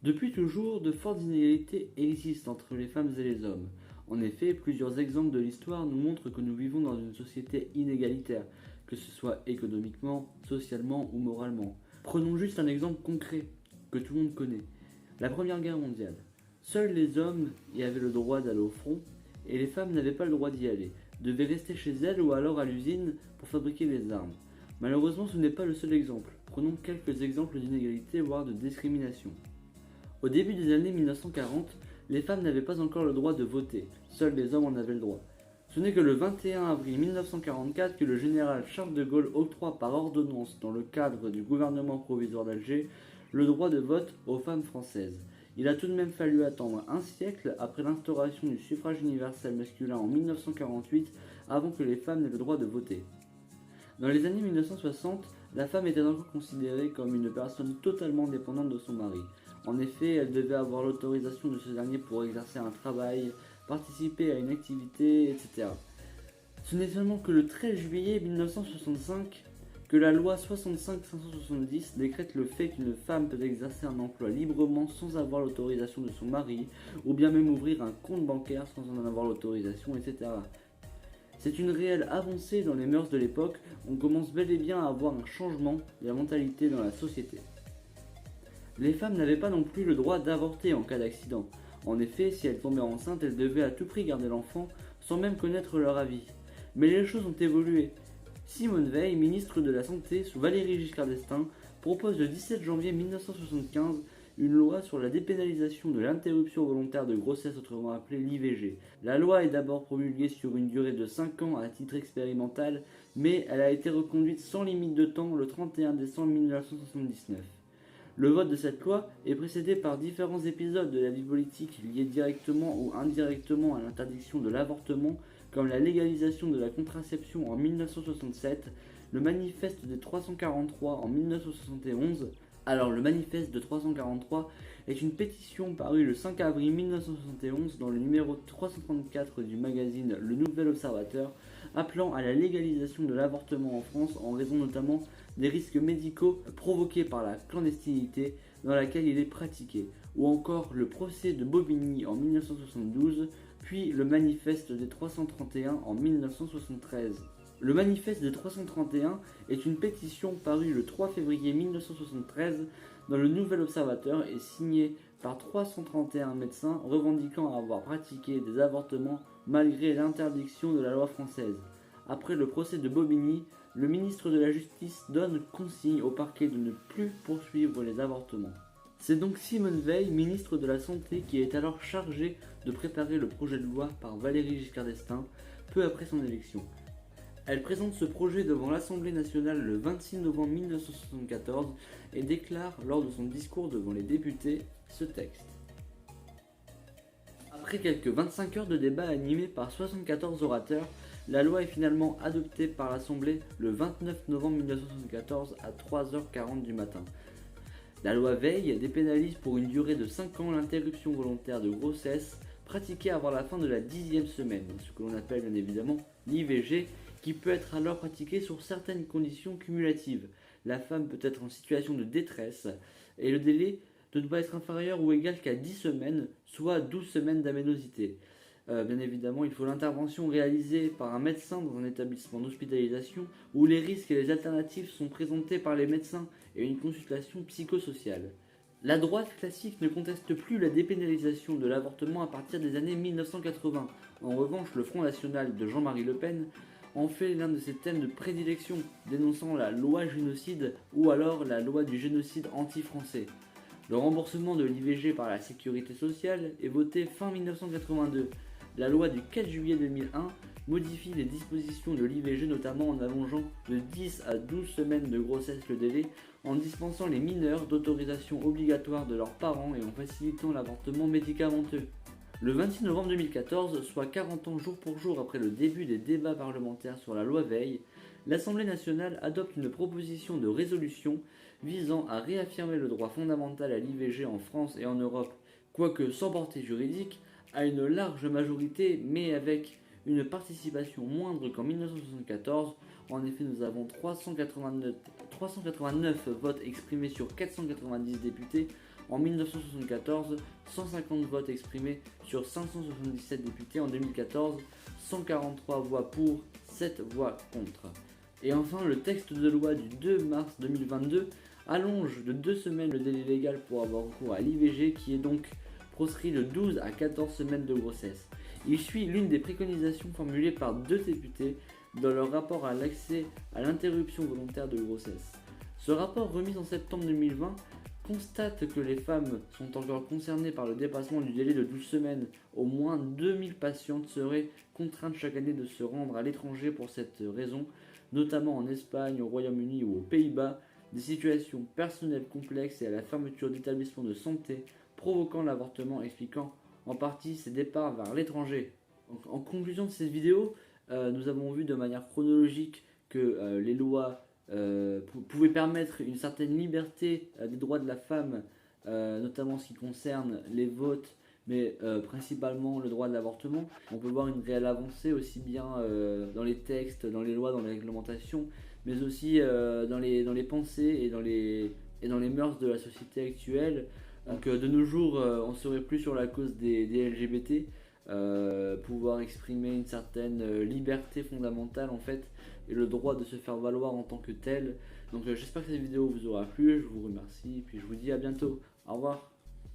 Depuis toujours, de fortes inégalités existent entre les femmes et les hommes. En effet, plusieurs exemples de l'histoire nous montrent que nous vivons dans une société inégalitaire, que ce soit économiquement, socialement ou moralement. Prenons juste un exemple concret que tout le monde connaît. La Première Guerre mondiale. Seuls les hommes y avaient le droit d'aller au front et les femmes n'avaient pas le droit d'y aller, devaient rester chez elles ou alors à l'usine pour fabriquer les armes. Malheureusement, ce n'est pas le seul exemple. Prenons quelques exemples d'inégalité voire de discrimination. Au début des années 1940, les femmes n'avaient pas encore le droit de voter, seuls les hommes en avaient le droit. Ce n'est que le 21 avril 1944 que le général Charles de Gaulle octroie par ordonnance, dans le cadre du gouvernement provisoire d'Alger, le droit de vote aux femmes françaises. Il a tout de même fallu attendre un siècle après l'instauration du suffrage universel masculin en 1948 avant que les femmes n'aient le droit de voter. Dans les années 1960, la femme était encore considérée comme une personne totalement dépendante de son mari. En effet, elle devait avoir l'autorisation de ce dernier pour exercer un travail, participer à une activité, etc. Ce n'est seulement que le 13 juillet 1965 que la loi 65-570 décrète le fait qu'une femme peut exercer un emploi librement sans avoir l'autorisation de son mari, ou bien même ouvrir un compte bancaire sans en avoir l'autorisation, etc. C'est une réelle avancée dans les mœurs de l'époque, on commence bel et bien à avoir un changement de la mentalité dans la société. Les femmes n'avaient pas non plus le droit d'avorter en cas d'accident. En effet, si elles tombaient enceintes, elles devaient à tout prix garder l'enfant sans même connaître leur avis. Mais les choses ont évolué. Simone Veil, ministre de la Santé sous Valéry Giscard d'Estaing, propose le 17 janvier 1975 une loi sur la dépénalisation de l'interruption volontaire de grossesse, autrement appelée l'IVG. La loi est d'abord promulguée sur une durée de 5 ans à titre expérimental, mais elle a été reconduite sans limite de temps le 31 décembre 1979. Le vote de cette loi est précédé par différents épisodes de la vie politique liés directement ou indirectement à l'interdiction de l'avortement, comme la légalisation de la contraception en 1967, le manifeste des 343 en 1971. Alors, le manifeste de 343 est une pétition parue le 5 avril 1971 dans le numéro 334 du magazine Le Nouvel Observateur, appelant à la légalisation de l'avortement en France en raison notamment des risques médicaux provoqués par la clandestinité dans laquelle il est pratiqué, ou encore le procès de Bobigny en 1972, puis le manifeste des 331 en 1973. Le manifeste des 331 est une pétition parue le 3 février 1973 dans le Nouvel Observateur et signée par 331 médecins revendiquant avoir pratiqué des avortements malgré l'interdiction de la loi française. Après le procès de Bobigny, le ministre de la Justice donne consigne au parquet de ne plus poursuivre les avortements. C'est donc Simone Veil, ministre de la Santé, qui est alors chargée de préparer le projet de loi par Valéry Giscard d'Estaing, peu après son élection. Elle présente ce projet devant l'Assemblée nationale le 26 novembre 1974 et déclare lors de son discours devant les députés ce texte. Après quelques 25 heures de débat animés par 74 orateurs, la loi est finalement adoptée par l'Assemblée le 29 novembre 1974 à 3h40 du matin. La loi Veil dépénalise pour une durée de 5 ans l'interruption volontaire de grossesse pratiquée avant la fin de la 10e semaine, ce que l'on appelle bien évidemment l'IVG, qui peut être alors pratiquée sur certaines conditions cumulatives. La femme peut être en situation de détresse et le délai de ne pas être inférieur ou égal qu'à 10 semaines, soit 12 semaines d'aménosité. Bien évidemment, il faut l'intervention réalisée par un médecin dans un établissement d'hospitalisation où les risques et les alternatives sont présentés par les médecins et une consultation psychosociale. La droite classique ne conteste plus la dépénalisation de l'avortement à partir des années 1980. En revanche, le Front National de Jean-Marie Le Pen en fait l'un de ses thèmes de prédilection, dénonçant la loi génocide ou alors la loi du génocide anti-français. Le remboursement de l'IVG par la sécurité sociale est voté fin 1982. La loi du 4 juillet 2001 modifie les dispositions de l'IVG, notamment en allongeant de 10 à 12 semaines de grossesse le délai, en dispensant les mineurs d'autorisation obligatoire de leurs parents et en facilitant l'avortement médicamenteux. Le 26 novembre 2014, soit 40 ans jour pour jour après le début des débats parlementaires sur la loi Veil, l'Assemblée nationale adopte une proposition de résolution visant à réaffirmer le droit fondamental à l'IVG en France et en Europe, quoique sans portée juridique, à une large majorité, mais avec une participation moindre qu'en 1974. En effet, nous avons 389 votes exprimés sur 490 députés, en 1974, 150 votes exprimés sur 577 députés. En 2014, 143 voix pour, 7 voix contre. Et enfin, le texte de loi du 2 mars 2022 allonge de 2 semaines le délai légal pour avoir recours à l'IVG, qui est donc proscrit de 12 à 14 semaines de grossesse. Il suit l'une des préconisations formulées par 2 députés dans leur rapport à l'accès à l'interruption volontaire de grossesse. Ce rapport, remis en septembre 2020, constate que les femmes sont encore concernées par le dépassement du délai de 12 semaines. Au moins 2000 patientes seraient contraintes chaque année de se rendre à l'étranger pour cette raison, notamment en Espagne, au Royaume-Uni ou aux Pays-Bas, des situations personnelles complexes et à la fermeture d'établissements de santé provoquant l'avortement, expliquant en partie ces départs vers l'étranger. En conclusion de cette vidéo, nous avons vu de manière chronologique que les lois pouvaient permettre une certaine liberté des droits de la femme, notamment en ce qui concerne les votes, mais principalement le droit de l'avortement. On peut voir une réelle avancée aussi bien dans les textes, dans les lois, dans les réglementations, mais aussi dans les pensées et dans les mœurs de la société actuelle. Donc de nos jours, on ne serait plus sur la cause des LGBT, pouvoir exprimer une certaine liberté fondamentale en fait, et le droit de se faire valoir en tant que tel. Donc j'espère que cette vidéo vous aura plu, je vous remercie, et puis je vous dis à bientôt. Au revoir.